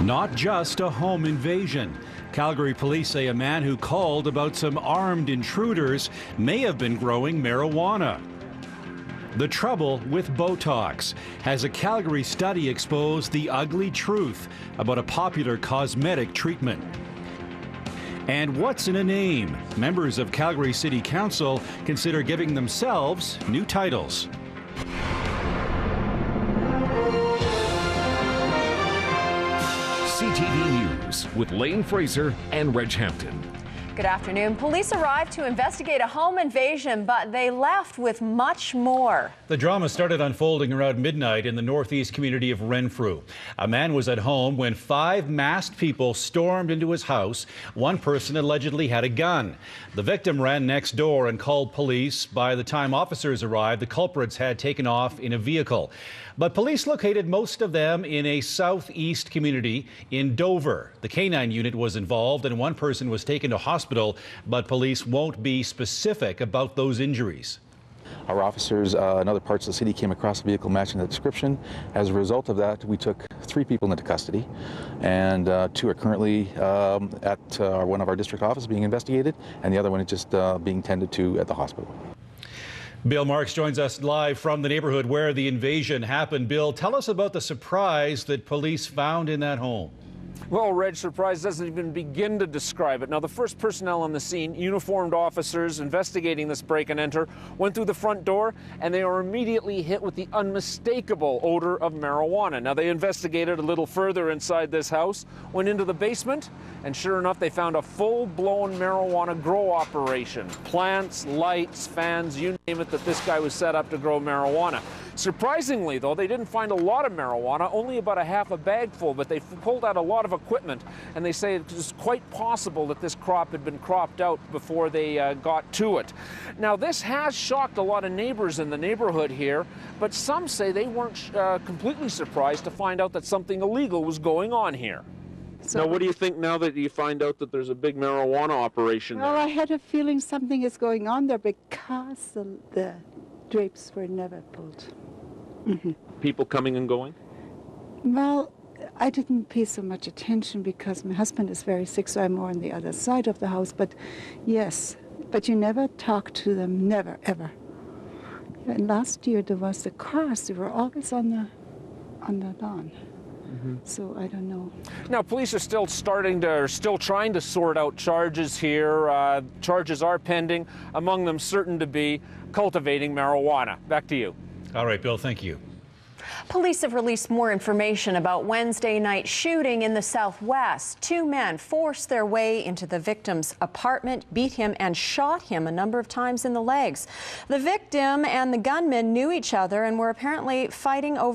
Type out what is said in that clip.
Not just a home invasion. Calgary police say a man who called about some armed intruders may have been growing marijuana. The trouble with Botox. Has a Calgary study exposed the ugly truth about a popular cosmetic treatment? And what's in a name? Members of Calgary City Council consider giving themselves new titles. CTV News with Lane Fraser and Reg Hampton. Good afternoon. Police arrived to investigate a home invasion, but they left with much more. The drama started unfolding around midnight in the northeast community of Renfrew. A man was at home when 5 masked people stormed into his house. One person allegedly had a gun. The victim ran next door and called police. By the time officers arrived, the culprits had taken off in a vehicle. But police located most of them in a southeast community in Dover. The K-9 unit was involved and one person was taken to hospital, but police won't be specific about those injuries. Our officers in other parts of the city came across a vehicle matching the description. As a result of that, we took 3 people into custody, and 2 are currently at one of our district offices being investigated, and the other one is just being tended to at the hospital. Bill Marks joins us live from the neighborhood where the invasion happened. Bill, tell us about the surprise that police found in that home. Well, Reg, surprise doesn't even begin to describe it. Now, the first personnel on the scene, uniformed officers investigating this break and enter, went through the front door, and they were immediately hit with the unmistakable odor of marijuana. Now, they investigated a little further inside this house, went into the basement, and sure enough, they found a full-blown marijuana grow operation. Plants, lights, fans, you name it, that this guy was set up to grow marijuana. Surprisingly, though, they didn't find a lot of marijuana, only about a half a bag full, but they pulled out a lot of equipment, and they say it's quite possible that this crop had been cropped out before they got to it. Now, this has shocked a lot of neighbors in the neighborhood here, but some say they weren't completely surprised to find out that something illegal was going on here. So, now, what do you think now that you find out that there's a big marijuana operation there? Well, I had a feeling something is going on there because the drapes were never pulled. Mm-hmm. People coming and going? Well, I didn't pay so much attention because my husband is very sick, so I'm more on the other side of the house. But yes, but you never talk to them, never, ever. And last year there was the cars; they were always on the lawn. Mm-hmm. So I don't know. Now, police are still trying to sort out charges here. Charges are pending, among them certain to be cultivating marijuana. Back to you. All right, Bill, thank you. Police have released more information about Wednesday night shooting in the Southwest. 2 men forced their way into the victim's apartment, beat him, and shot him a number of times in the legs. The victim and the gunman knew each other and were apparently fighting over